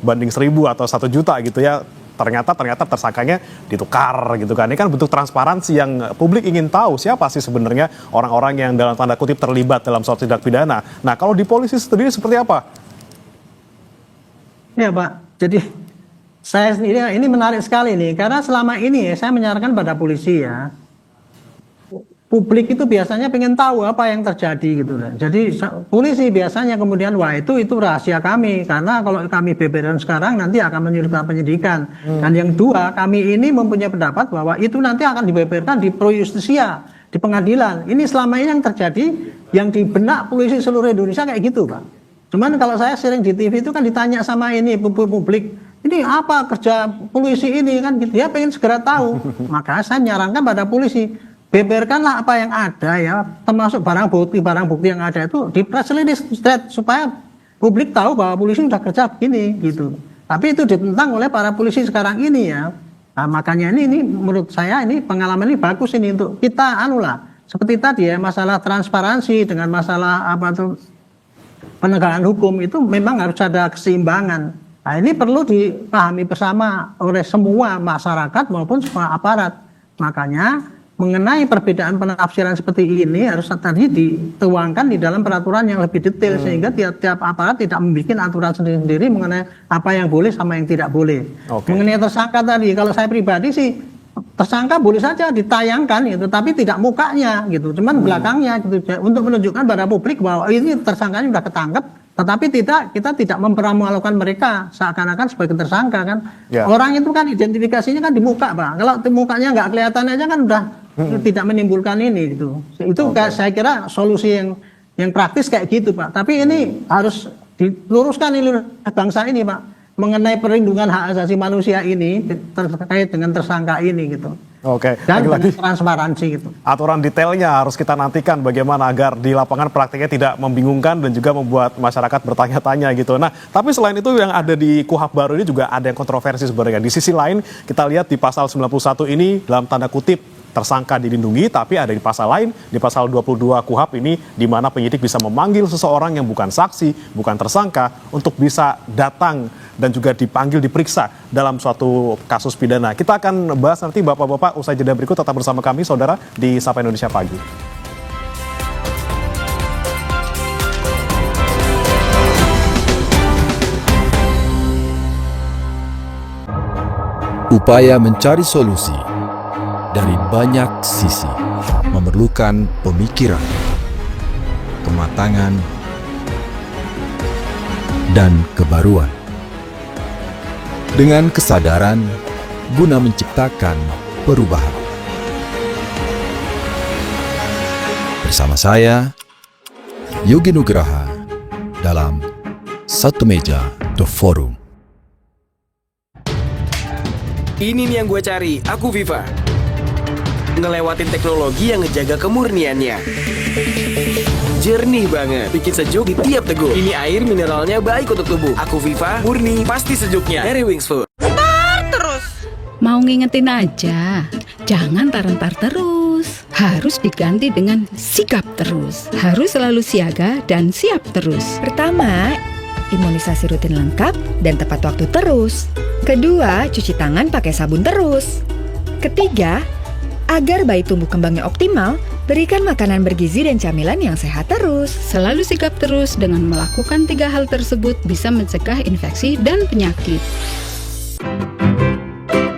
atau 1 juta gitu ya. Ternyata tersangkanya ditukar gitu kan. Ini kan bentuk transparansi yang publik ingin tahu siapa sih sebenarnya orang-orang yang dalam tanda kutip terlibat dalam suatu tindak pidana. Nah, kalau di polisi sendiri seperti apa? Ya Pak, jadi saya sendiri ini menarik sekali nih, karena selama ini saya menyarankan pada polisi ya, publik itu biasanya pengen tahu apa yang terjadi gitu. Jadi polisi biasanya kemudian wah itu rahasia kami, karena kalau kami beberan sekarang nanti akan menyulitkan penyidikan. Dan yang dua, kami ini mempunyai pendapat bahwa itu nanti akan dibeberkan di pro justisia, di pengadilan. Ini selama ini yang terjadi, yang di benak polisi seluruh Indonesia kayak gitu Pak. Cuman kalau saya sering di TV itu kan ditanya sama ini publik, ini apa kerja polisi ini kan gitu. Dia pengen segera tahu. Maka saya menyarankan pada polisi, beberkanlah apa yang ada ya, termasuk barang bukti yang ada itu di press release straight supaya publik tahu bahwa polisi sudah kerja begini gitu. Tapi itu ditentang oleh para polisi sekarang ini ya. Nah, makanya ini menurut saya ini pengalaman ini bagus ini untuk kita seperti tadi ya, masalah transparansi dengan masalah penegakan hukum itu memang harus ada keseimbangan. Nah, ini perlu dipahami bersama oleh semua masyarakat maupun semua aparat. Makanya mengenai perbedaan penafsiran seperti ini harus tadi dituangkan di dalam peraturan yang lebih detail sehingga tiap aparat tidak membuat aturan sendiri-sendiri mengenai apa yang boleh sama yang tidak boleh. Mengenai tersangka tadi, kalau saya pribadi sih tersangka boleh saja ditayangkan gitu, tapi tidak mukanya gitu, cuman belakangnya gitu, untuk menunjukkan pada publik bahwa ini tersangkanya sudah ketangkep. Tetapi kita tidak mempermalukan mereka seakan-akan sebagai tersangka kan. Orang itu kan identifikasinya kan di muka Pak. Kalau di mukanya nggak kelihatan aja kan udah tidak menimbulkan ini gitu. Itu saya kira solusi yang praktis kayak gitu Pak. Tapi ini harus diluruskan ini bangsa ini Pak, mengenai perlindungan hak asasi manusia ini terkait dengan tersangka ini gitu. Dan lagi transparansi gitu. Aturan detailnya harus kita nantikan bagaimana agar di lapangan praktiknya tidak membingungkan dan juga membuat masyarakat bertanya-tanya gitu. Nah, tapi selain itu yang ada di KUHP baru ini juga ada yang kontroversi sebenarnya. Di sisi lain kita lihat di pasal 91 ini dalam tanda kutip tersangka dilindungi, tapi ada di pasal lain, di pasal 22 KUHP ini, di mana penyidik bisa memanggil seseorang yang bukan saksi, bukan tersangka, untuk bisa datang dan juga dipanggil, diperiksa dalam suatu kasus pidana. Kita akan bahas nanti Bapak-Bapak usai jeda berikut, tetap bersama kami saudara di Sapa Indonesia Pagi. Upaya mencari solusi dari banyak sisi memerlukan pemikiran, kematangan, dan kebaruan. Dengan kesadaran guna menciptakan perubahan. Bersama saya, Yogi Nugraha, dalam Satu Meja The Forum. Ini nih yang gue cari, aku Viva. Ngelewatin teknologi yang ngejaga kemurniannya. Jernih banget, bikin sejuk di tiap teguk. Ini air mineralnya baik untuk tubuh. Aku Viva, murni, pasti sejuknya. Dari Wings Food. Mau ngingetin aja, jangan tarentar terus. Harus diganti dengan sigap terus. Harus selalu siaga dan siap terus. Pertama, imunisasi rutin lengkap dan tepat waktu terus. Kedua, cuci tangan pakai sabun terus. Ketiga, agar bayi tumbuh kembangnya optimal, berikan makanan bergizi dan camilan yang sehat terus. Selalu sigap terus dengan melakukan 3 hal tersebut bisa mencegah infeksi dan penyakit.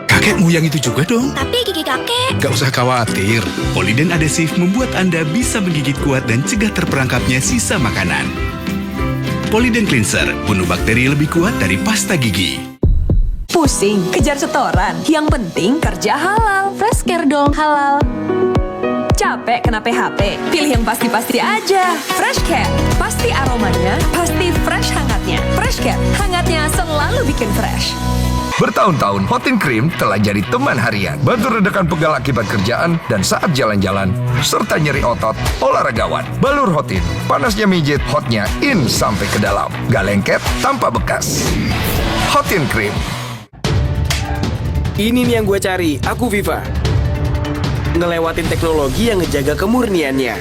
Kakekmu yang itu juga dong. Tapi gigi kakek. Gak usah khawatir, Poliden Adhesive membuat Anda bisa menggigit kuat dan cegah terperangkapnya sisa makanan. Poliden Cleanser, bunuh bakteri lebih kuat dari pasta gigi. Pusing, kejar setoran. Yang penting kerja halal. Fresh Care dong halal. Capek kena PHP? Pilih yang pasti-pasti aja. Fresh Care, pasti aromanya, pasti fresh hangatnya. Fresh Care, hangatnya selalu bikin fresh. Bertahun-tahun, Hotin Cream telah jadi teman harian. Bantu redakan pegal akibat kerjaan dan saat jalan-jalan, serta nyeri otot, olahragawan. Balur Hotin, panasnya mijit, hotnya in sampai ke dalam. Gak lengket, tanpa bekas. Hotin Cream. Ini nih yang gue cari, aku Viva. Ngelewatin teknologi yang ngejaga kemurniannya.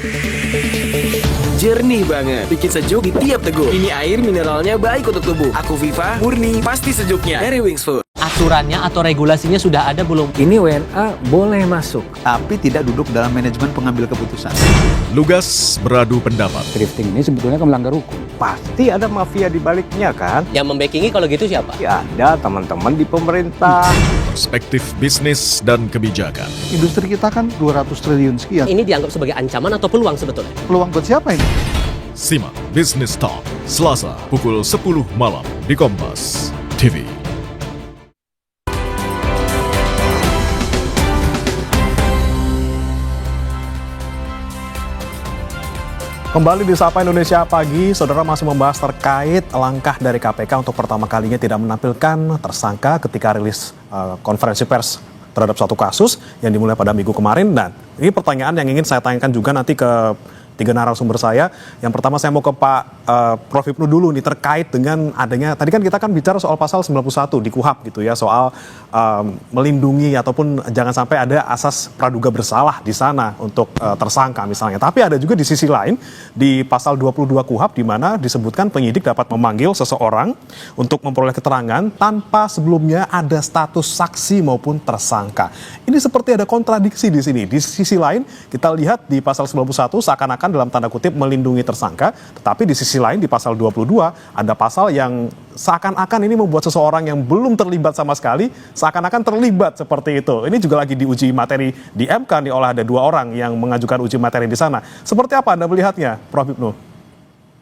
Jernih banget, bikin sejuk di tiap teguk. Ini air mineralnya baik untuk tubuh. Aku Viva, murni, pasti sejuknya. Dari Wings Food. Aturannya atau regulasinya sudah ada belum? Ini WNA boleh masuk, tapi tidak duduk dalam manajemen pengambil keputusan. Lugas beradu pendapat. Drifting ini sebetulnya kan melanggar hukum. Pasti ada mafia di baliknya kan? Yang membackingi kalau gitu siapa? Ya ada teman-teman di pemerintah. Perspektif bisnis dan kebijakan. Industri kita kan 200 triliun sekian. Ini dianggap sebagai ancaman atau peluang sebetulnya? Peluang buat siapa ini? Simak Business Talk, Selasa pukul 10 malam di Kompas TV. Kembali di Sapa Indonesia Pagi, saudara masih membahas terkait langkah dari KPK untuk pertama kalinya tidak menampilkan tersangka ketika rilis konferensi pers terhadap suatu kasus yang dimulai pada minggu kemarin. Dan ini pertanyaan yang ingin saya tanyakan juga nanti ke 3 narasumber saya. Yang pertama saya mau ke Pak Prof. Hipnu dulu nih terkait dengan adanya, tadi kan kita kan bicara soal pasal 91 di KUHP gitu ya, soal melindungi ataupun jangan sampai ada asas praduga bersalah di sana untuk tersangka misalnya. Tapi ada juga di sisi lain di pasal 22 KUHP di mana disebutkan penyidik dapat memanggil seseorang untuk memperoleh keterangan tanpa sebelumnya ada status saksi maupun tersangka. Ini seperti ada kontradiksi di sini. Di sisi lain kita lihat di pasal 91 seakan-akan dalam tanda kutip melindungi tersangka, tetapi di sisi lain di pasal 22 ada pasal yang seakan-akan ini membuat seseorang yang belum terlibat sama sekali seakan-akan terlibat seperti itu. Ini juga lagi diuji materi di MK nih oleh ada 2 orang yang mengajukan uji materi di sana. Seperti apa Anda melihatnya, Prof. Hipnu?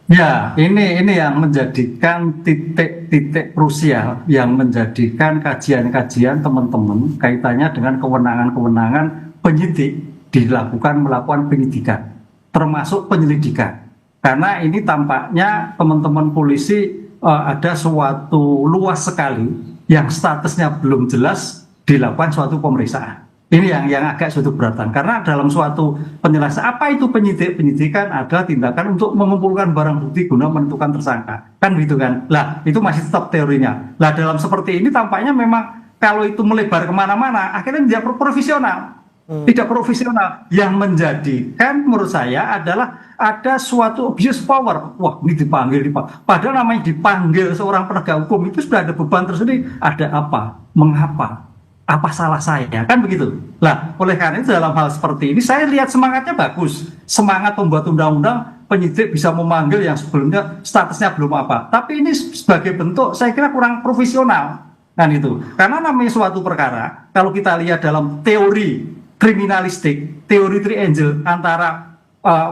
Ya, ini yang menjadikan titik-titik krusial yang menjadikan kajian-kajian teman-teman kaitannya dengan kewenangan-kewenangan penyidik melakukan penyidikan, termasuk penyelidikan. Karena ini tampaknya teman-teman polisi ada suatu luas sekali yang statusnya belum jelas dilakukan suatu pemeriksaan. Ini yang agak suatu beratan. Karena dalam suatu penjelasan apa itu penyidikan adalah tindakan untuk mengumpulkan barang bukti guna menentukan tersangka. Kan gitu kan. Lah itu masih tetap teorinya. Lah dalam seperti ini tampaknya memang kalau itu melebar kemana-mana akhirnya tidak profesional. Tidak profesional. Yang menjadikan menurut saya adalah ada suatu abuse power. Wah, ini dipanggil. Padahal namanya dipanggil seorang penegak hukum itu sudah ada beban tersendiri. Ada apa? Mengapa? Apa salah saya? Kan begitu. Lah, oleh karena itu dalam hal seperti ini saya lihat semangatnya bagus. Semangat pembuat undang-undang penyidik bisa memanggil yang sebelumnya statusnya belum apa. Tapi ini sebagai bentuk saya kira kurang profesional. Kan itu. Karena namanya suatu perkara, kalau kita lihat dalam teori kriminalistik, teori triangle antara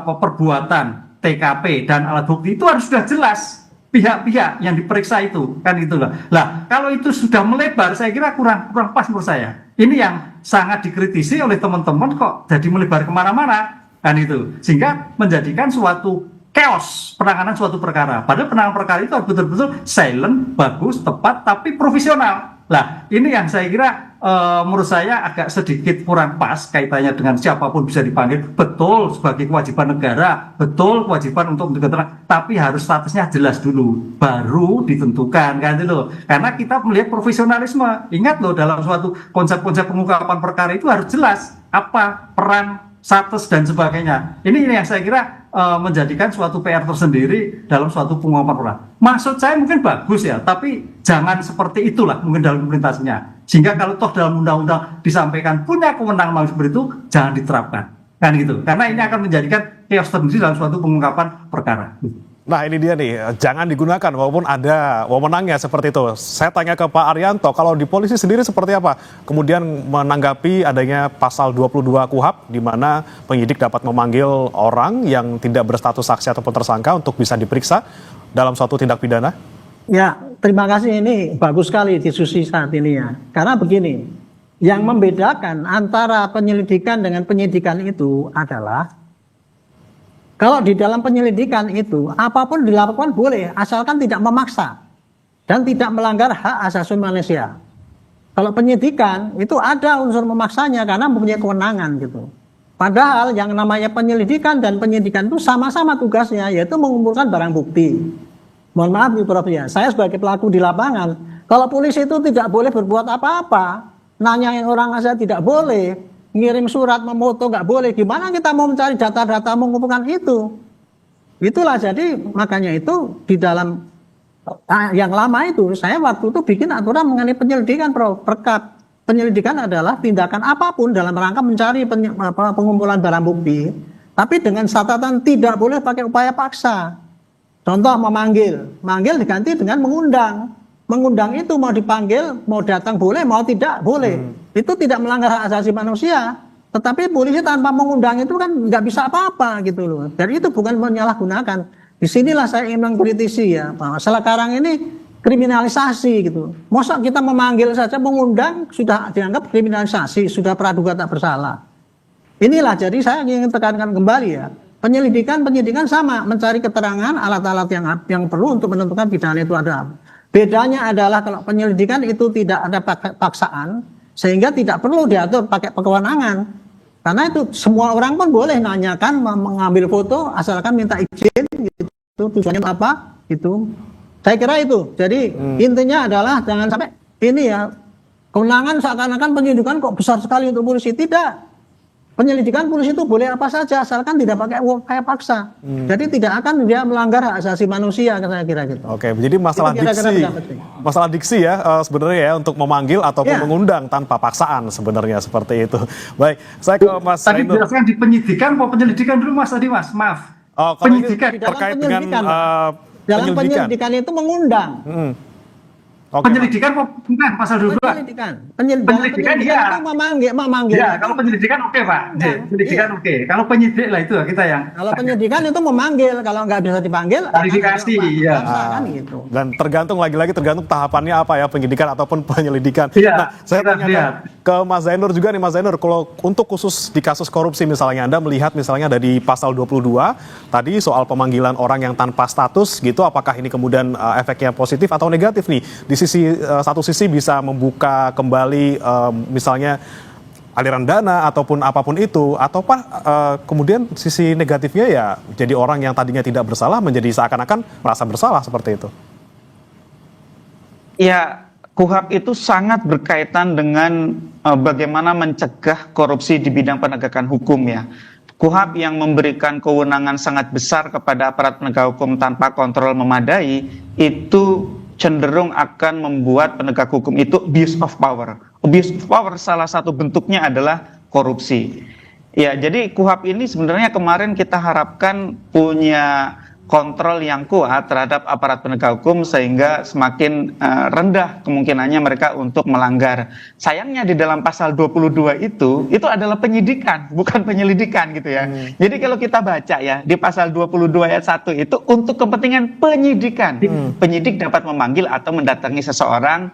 perbuatan, TKP dan alat bukti itu harus sudah jelas pihak-pihak yang diperiksa itu, kan itulah. Lah, kalau itu sudah melebar, saya kira kurang pas menurut saya. Ini yang sangat dikritisi oleh teman-teman kok jadi melebar kemana-mana, kan itu. Sehingga menjadikan suatu chaos penanganan suatu perkara. Padahal penanganan perkara itu harus betul-betul silent, bagus, tepat, tapi profesional. Lah, ini yang saya kira menurut saya agak sedikit kurang pas kaitannya dengan siapapun bisa dipanggil. Betul sebagai kewajiban negara, betul kewajiban untuk keterangan, tapi harus statusnya jelas dulu, baru ditentukan kan itu loh. Karena kita melihat profesionalisme. Ingat loh, dalam suatu konsep-konsep pengungkapan perkara itu harus jelas apa peran, status dan sebagainya. Ini yang saya kira menjadikan suatu PR tersendiri dalam suatu pengungkapan perkara. Maksud saya mungkin bagus ya, tapi jangan seperti itulah mungkin dalam implementasinya. Sehingga kalau toh dalam undang-undang disampaikan punya kewenangan seperti itu, jangan diterapkan. Kan gitu. Karena ini akan menjadikan chaos tersendiri dalam suatu pengungkapan perkara. Nah ini dia nih, jangan digunakan walaupun ada wewenangnya seperti itu. Saya tanya ke Pak Arianto, kalau di polisi sendiri seperti apa? Kemudian menanggapi adanya pasal 22 KUHP, di mana penyidik dapat memanggil orang yang tidak berstatus saksi ataupun tersangka untuk bisa diperiksa dalam suatu tindak pidana? Ya, terima kasih, ini bagus sekali diskusi saat ini ya. Karena begini, yang membedakan antara penyelidikan dengan penyidikan itu adalah kalau di dalam penyelidikan itu, apapun dilakukan boleh, asalkan tidak memaksa dan tidak melanggar hak asasi manusia. Kalau penyidikan itu ada unsur memaksanya karena mempunyai kewenangan gitu. Padahal yang namanya penyelidikan dan penyidikan itu sama-sama tugasnya, yaitu mengumpulkan barang bukti. Mohon maaf Prof ya, saya sebagai pelaku di lapangan, kalau polisi itu tidak boleh berbuat apa-apa, nanyain orang aja tidak boleh, ngirim surat, memoto nggak boleh. Gimana kita mau mencari data-data mengumpulkan itu? Itulah, jadi makanya itu di dalam yang lama itu saya waktu itu bikin aturan mengenai penyelidikan, Perkap. Penyelidikan adalah tindakan apapun dalam rangka mencari pengumpulan barang bukti, tapi dengan catatan tidak boleh pakai upaya paksa. Contoh memanggil, manggil diganti dengan mengundang. Mengundang itu mau dipanggil, mau datang boleh, mau tidak boleh. Itu tidak melanggar hak asasi manusia. Tetapi polisi tanpa mengundang itu kan nggak bisa apa-apa gitu loh. Dan itu bukan menyalahgunakan. Disinilah saya ingin mengkritisi ya, bahwa sekarang ini kriminalisasi gitu. Masa kita memanggil saja, mengundang sudah dianggap kriminalisasi, sudah praduga tak bersalah. Inilah, jadi saya ingin tekankan kembali ya. Penyidikan sama, mencari keterangan, alat-alat yang perlu untuk menentukan pidana itu ada. Bedanya adalah kalau penyelidikan itu tidak ada paksaan, sehingga tidak perlu diatur pakai kewenangan. Karena itu semua orang pun boleh nanyakan, mengambil foto, asalkan minta izin, gitu. Tujuannya apa? Itu. Saya kira itu. Jadi intinya adalah jangan sampai ini ya, kewenangan seakan-akan penyidikan kok besar sekali untuk polisi. Tidak. Penyelidikan polisi itu boleh apa saja asalkan tidak pakai upaya paksa. Jadi tidak akan dia melanggar hak asasi manusia, saya kira gitu. Oke, jadi masalah diksi ya sebenarnya ya, untuk memanggil ataupun mengundang tanpa paksaan sebenarnya seperti itu. Baik, saya ke Mas Tadi Zainur. jelaskan di penyidikan, mau penyelidikan dulu Mas tadi Mas, maaf. Oh, penyidikan terkait dengan dalam penyelidikan itu mengundang. Penyelidikan bukan pasal 22. Penyelidikan iya. Memanggil. Ya, kalau penyelidikan oke, Pak. Penyelidikan oke. Kalau penyidik lah itu kita yang. Kalau penyidikan itu memanggil, kalau nggak bisa dipanggil, klarifikasi ya. Kan gitu. Dan tergantung tergantung tahapannya apa ya, penyidikan ataupun penyelidikan. Iya, nah, saya tanya ke Mas Zainur juga nih, Mas Zainur, kalau untuk khusus di kasus korupsi misalnya, Anda melihat misalnya dari pasal 22 tadi soal pemanggilan orang yang tanpa status gitu, apakah ini kemudian efeknya positif atau negatif nih? Di satu sisi bisa membuka kembali misalnya aliran dana ataupun apapun itu, atau kemudian sisi negatifnya ya jadi orang yang tadinya tidak bersalah menjadi seakan-akan merasa bersalah seperti itu. Ya, KUHP itu sangat berkaitan dengan bagaimana mencegah korupsi di bidang penegakan hukum ya. KUHP yang memberikan kewenangan sangat besar kepada aparat penegak hukum tanpa kontrol memadai itu cenderung akan membuat penegak hukum itu abuse of power. Abuse of power salah satu bentuknya adalah korupsi. Ya, jadi KUHP ini sebenarnya kemarin kita harapkan punya kontrol yang kuat terhadap aparat penegak hukum sehingga semakin rendah kemungkinannya mereka untuk melanggar. Sayangnya di dalam pasal 22 itu adalah penyidikan, bukan penyelidikan gitu ya. Jadi kalau kita baca ya di pasal 22 ayat 1 itu untuk kepentingan penyidikan. Penyidik dapat memanggil atau mendatangi seseorang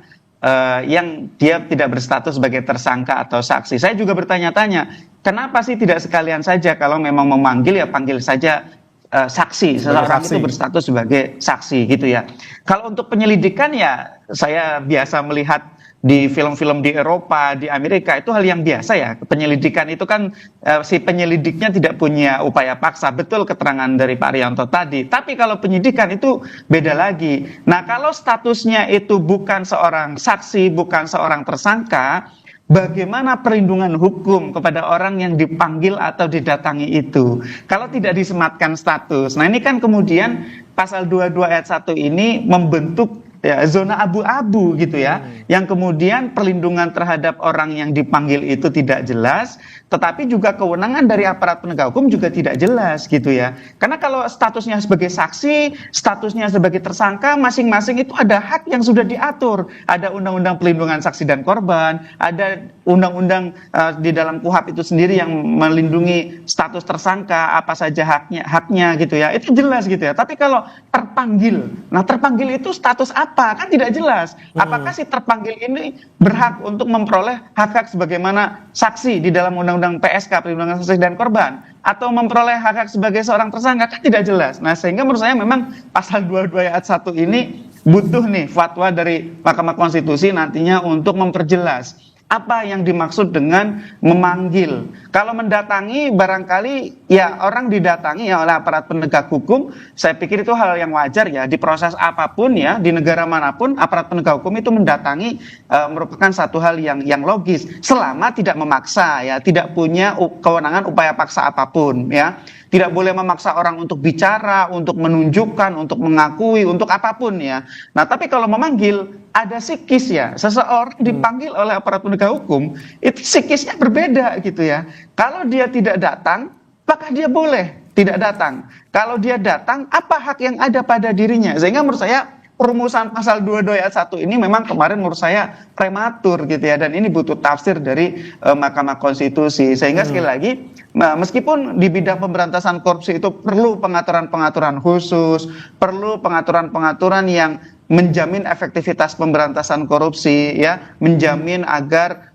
yang dia tidak berstatus sebagai tersangka atau saksi. Saya juga bertanya-tanya, kenapa sih tidak sekalian saja kalau memang memanggil ya panggil saja saksi, seseorang itu berstatus sebagai saksi gitu ya. Kalau untuk penyelidikan ya saya biasa melihat di film-film di Eropa, di Amerika itu hal yang biasa ya. Penyelidikan itu kan si penyelidiknya tidak punya upaya paksa. Betul keterangan dari Pak Rianto tadi. Tapi kalau penyidikan itu beda lagi. Nah, kalau statusnya itu bukan seorang saksi, bukan seorang tersangka, bagaimana perlindungan hukum kepada orang yang dipanggil atau didatangi itu? Kalau tidak disematkan status. Nah, ini kan kemudian pasal 22 ayat 1 ini membentuk ya, zona abu-abu gitu ya, yang kemudian perlindungan terhadap orang yang dipanggil itu tidak jelas, tetapi juga kewenangan dari aparat penegak hukum juga tidak jelas gitu ya. Karena kalau statusnya sebagai saksi, statusnya sebagai tersangka, masing-masing itu ada hak yang sudah diatur. Ada undang-undang pelindungan saksi dan korban, ada undang-undang di dalam KUHP itu sendiri yang melindungi status tersangka, apa saja haknya gitu ya. Itu jelas gitu ya. Tapi kalau terpanggil, nah terpanggil itu status apa? Kan tidak jelas. Apakah si terpanggil ini berhak untuk memperoleh hak-hak sebagaimana saksi di dalam undang-undang PSK, perlindungan saksi dan korban, atau memperoleh hak-hak sebagai seorang tersangka? Kan tidak jelas. Nah, sehingga menurut saya memang pasal 22 ayat 1 ini butuh nih fatwa dari Mahkamah Konstitusi nantinya untuk memperjelas apa yang dimaksud dengan memanggil. Kalau mendatangi barangkali ya orang didatangi ya oleh aparat penegak hukum, saya pikir itu hal yang wajar ya. Di proses apapun ya, di negara manapun aparat penegak hukum itu mendatangi merupakan satu hal yang logis selama tidak memaksa ya, tidak punya kewenangan upaya paksa apapun ya. Tidak boleh memaksa orang untuk bicara, untuk menunjukkan, untuk mengakui, untuk apapun ya. Nah, tapi kalau memanggil ada psikis ya. Seseorang dipanggil oleh aparat penegak hukum, itu psikisnya berbeda gitu ya. Kalau dia tidak datang, apakah dia boleh tidak datang? Kalau dia datang, apa hak yang ada pada dirinya? Sehingga menurut saya perumusan pasal 22 ayat 1 ini memang kemarin menurut saya prematur gitu ya, dan ini butuh tafsir dari Mahkamah Konstitusi. Sehingga sekali lagi meskipun di bidang pemberantasan korupsi itu perlu pengaturan-pengaturan khusus, perlu pengaturan-pengaturan yang menjamin efektivitas pemberantasan korupsi ya, menjamin agar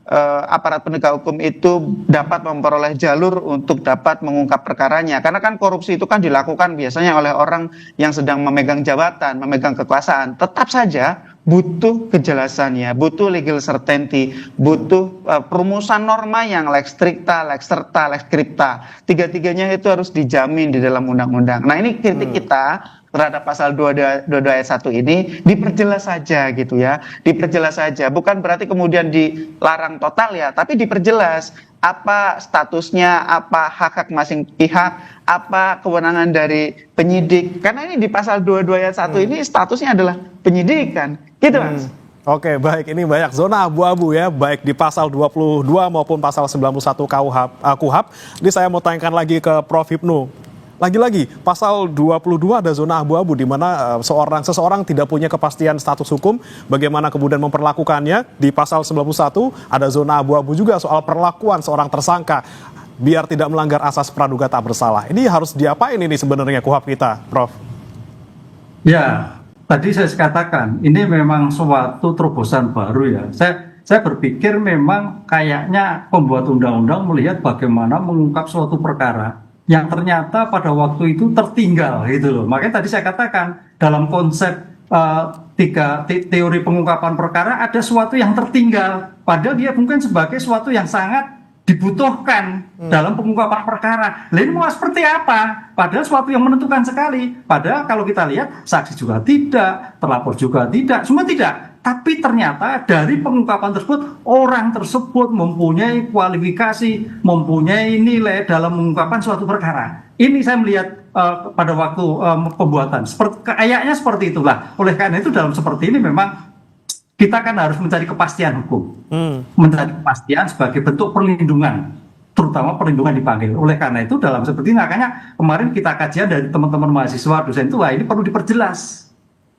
aparat penegak hukum itu dapat memperoleh jalur untuk dapat mengungkap perkaranya. Karena kan korupsi itu kan dilakukan biasanya oleh orang yang sedang memegang jabatan, memegang kekuasaan. Tetap saja butuh kejelasan ya, butuh legal certainty, butuh perumusan norma yang lex stricta, lex serta, lex scripta. Tiga-tiganya itu harus dijamin di dalam undang-undang. Nah, ini kritik kita terhadap pasal 22 ayat 1 ini diperjelas saja gitu ya. Diperjelas saja, bukan berarti kemudian dilarang total ya, tapi diperjelas apa statusnya, apa hak-hak masing pihak, apa kewenangan dari penyidik. Karena ini di pasal 22 ayat 1 ini statusnya adalah penyidikan. Gitu Mas. Oke, baik, ini banyak zona abu-abu ya, baik di pasal 22 maupun pasal 91 KUHP. Ini saya mau tanyakan lagi ke Prof. Hipnu. Lagi-lagi, pasal 22 ada zona abu-abu di mana seseorang tidak punya kepastian status hukum, bagaimana kemudian memperlakukannya. Di pasal 91 ada zona abu-abu juga soal perlakuan seorang tersangka biar tidak melanggar asas praduga tak bersalah. Ini harus diapain ini sebenarnya KUHP kita, Prof? Ya, tadi saya katakan, ini memang suatu terobosan baru ya. Saya berpikir memang kayaknya pembuat undang-undang melihat bagaimana mengungkap suatu perkara yang ternyata pada waktu itu tertinggal gitu loh. Makanya tadi saya katakan dalam konsep teori pengungkapan perkara ada suatu yang tertinggal, padahal dia mungkin sebagai suatu yang sangat dibutuhkan dalam pengungkapan perkara. Lain mau seperti apa? Padahal suatu yang menentukan sekali. Padahal kalau kita lihat saksi juga tidak, terlapor juga tidak, semua tidak. Tapi ternyata dari pengungkapan tersebut, orang tersebut mempunyai kualifikasi, mempunyai nilai dalam mengungkapkan suatu perkara. Ini saya melihat pada waktu pembuatan. Kayaknya seperti itulah. Oleh karena itu dalam seperti ini memang kita kan harus mencari kepastian hukum. Mencari kepastian sebagai bentuk perlindungan, terutama perlindungan dipanggil. Oleh karena itu dalam seperti ini, makanya kemarin kita kajian dari teman-teman mahasiswa, dosen itu, wah ini perlu diperjelas.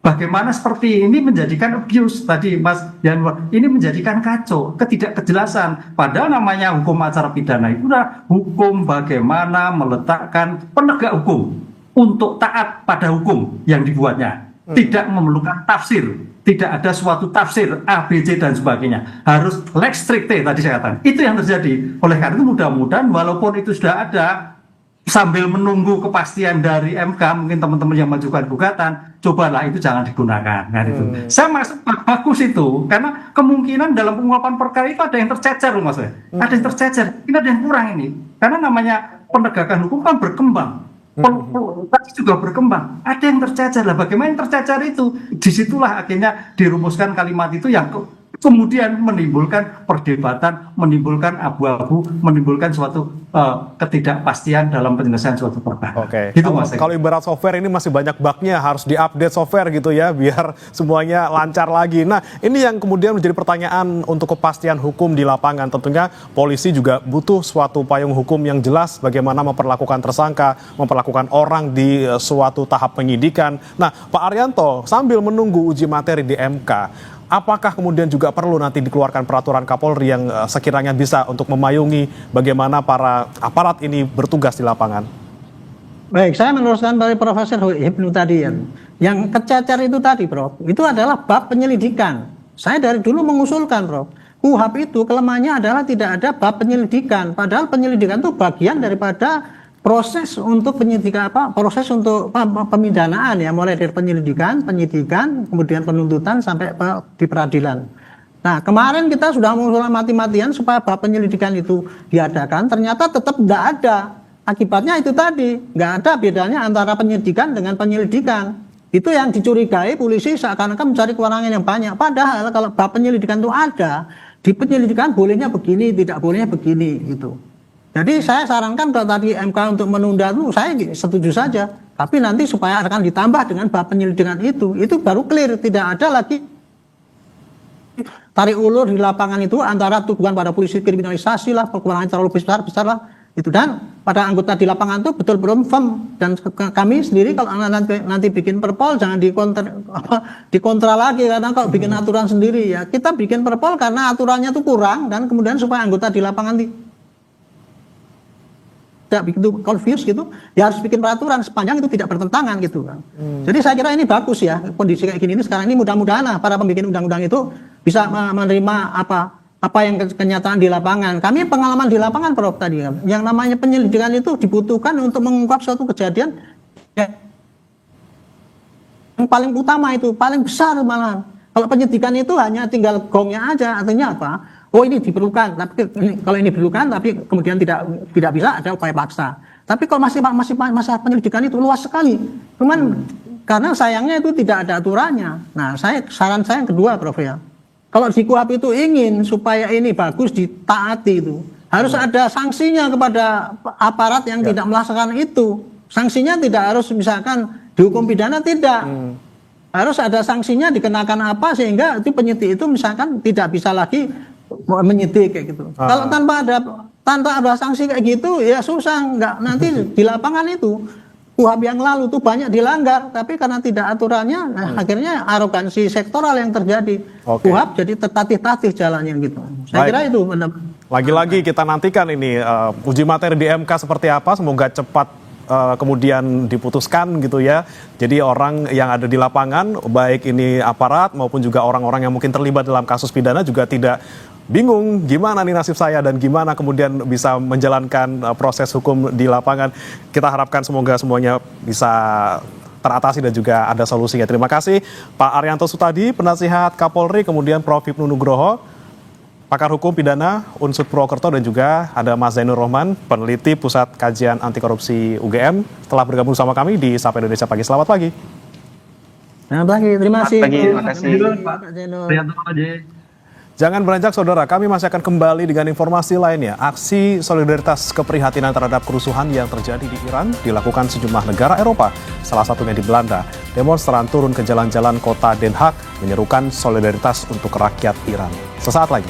Bagaimana seperti ini menjadikan abuse, tadi Mas Yanwar, ini menjadikan kacau, ketidakkejelasan. Padahal namanya hukum acara pidana itu adalah hukum bagaimana meletakkan penegak hukum untuk taat pada hukum yang dibuatnya. Tidak memerlukan tafsir, tidak ada suatu tafsir A, B, C dan sebagainya. Harus lex stricte tadi saya katakan. Itu yang terjadi. Oleh karena itu mudah-mudahan walaupun itu sudah ada sambil menunggu kepastian dari MK, mungkin teman-teman yang mengajukan gugatan, cobalah itu jangan digunakan. Kan itu. Saya masuk bagus itu, karena kemungkinan dalam pengungkapan perkara itu ada yang tercecer, loh Mas. Ada yang tercecer, ini ada yang kurang ini. Karena namanya penegakan hukum kan berkembang. Tapi juga berkembang, ada yang tercecer lah. Bagaimana yang tercecer itu? Disitulah akhirnya dirumuskan kalimat itu yang kemudian menimbulkan perdebatan, menimbulkan abu-abu, menimbulkan suatu ketidakpastian dalam penyelesaian suatu perkara. Oke. Gitu, Kalau ibarat software ini masih banyak bugnya, harus diupdate software gitu ya, biar semuanya lancar lagi. Nah, ini yang kemudian menjadi pertanyaan untuk kepastian hukum di lapangan. Tentunya polisi juga butuh suatu payung hukum yang jelas bagaimana memperlakukan tersangka, memperlakukan orang di suatu tahap penyidikan. Nah, Pak Arianto, sambil menunggu uji materi di MK, apakah kemudian juga perlu nanti dikeluarkan peraturan Kapolri yang sekiranya bisa untuk memayungi bagaimana para aparat ini bertugas di lapangan? Baik, saya meneruskan dari Profesor Hipnu tadi yang kececer itu tadi, Prof. Itu adalah bab penyelidikan. Saya dari dulu mengusulkan, Prof. KUHP itu kelemahannya adalah tidak ada bab penyelidikan. Padahal penyelidikan itu bagian daripada proses untuk penyidikan proses untuk pemidanaan ya, mulai dari penyelidikan, penyidikan, kemudian penuntutan sampai di peradilan. Nah, kemarin kita sudah mengusulkan mati-matian supaya bab penyelidikan itu diadakan, ternyata tetap tidak ada. Akibatnya itu tadi, nggak ada bedanya antara penyidikan dengan penyelidikan. Itu yang dicurigai polisi seakan-akan mencari kewenangan yang banyak. Padahal kalau bab penyelidikan itu ada, di penyelidikan bolehnya begini, tidak bolehnya begini gitu. Jadi saya sarankan kalau tadi MK untuk menunda itu saya setuju saja. Tapi nanti supaya akan ditambah dengan bab penyelidikan itu baru clear. Tidak ada lagi tarik ulur di lapangan itu antara tuduhan pada polisi kriminalisasi lah, kewenangan terlalu besar lah. Itu dan pada anggota di lapangan itu betul-betul firm. Dan kami sendiri kalau nanti bikin perpol jangan dikontra lagi, karena kalau bikin aturan sendiri ya kita bikin perpol karena aturannya itu kurang dan kemudian supaya anggota di lapangan tidak begitu confused gitu, ya harus bikin peraturan sepanjang itu tidak bertentangan gitu kan. Jadi saya kira ini bagus ya kondisi kayak gini ini sekarang ini, mudah-mudahan para pembikin undang-undang itu bisa menerima apa yang kenyataan di lapangan. Kami pengalaman di lapangan, Prof, tadi kan, yang namanya penyelidikan itu dibutuhkan untuk mengungkap suatu kejadian yang paling utama itu, paling besar malah. Kalau penyidikan itu hanya tinggal gongnya aja, artinya apa? Oh ini diperlukan, tapi kalau ini diperlukan, tapi kemudian tidak bisa ada upaya paksa. Tapi kalau masih masa penyelidikan itu luas sekali. Cuman karena sayangnya itu tidak ada aturannya. Nah, saran saya yang kedua, Prof ya. Kalau di KUHP itu ingin supaya ini bagus ditaati itu, harus ada sanksinya kepada aparat yang tidak melaksanakan itu. Sanksinya tidak harus misalkan dihukum pidana, tidak. Harus ada sanksinya, dikenakan apa sehingga itu penyidik itu misalkan tidak bisa lagi menyidik kayak gitu. Kalau tanpa ada sanksi kayak gitu ya susah, nggak nanti di lapangan itu KUHP yang lalu tuh banyak dilanggar, tapi karena tidak aturannya akhirnya arogansi sektoral yang terjadi. KUHP jadi tertatih-tatih jalannya gitu. Saya kira itu. Lagi-lagi kita nantikan ini uji materi di MK seperti apa, semoga cepat kemudian diputuskan gitu ya. Jadi orang yang ada di lapangan, baik ini aparat maupun juga orang-orang yang mungkin terlibat dalam kasus pidana juga tidak bingung gimana nih nasib saya dan gimana kemudian bisa menjalankan proses hukum di lapangan. Kita harapkan semoga semuanya bisa teratasi dan juga ada solusinya. Terima kasih Pak Arianto Sutadi, penasihat Kapolri, kemudian Prof Hipnu Nugroho, pakar hukum pidana Unsud Purwokerto, dan juga ada Mas Zainur Rohman, peneliti Pusat Kajian Anti Korupsi UGM, telah bergabung sama kami di Sapa Indonesia Pagi. Selamat pagi. Selamat pagi, terima kasih. Terima kasih. Pak Zainur. Jangan beranjak saudara, kami masih akan kembali dengan informasi lainnya. Aksi solidaritas keprihatinan terhadap kerusuhan yang terjadi di Iran dilakukan sejumlah negara Eropa, salah satunya di Belanda. Demonstran turun ke jalan-jalan kota Den Haag menyerukan solidaritas untuk rakyat Iran. Sesaat lagi.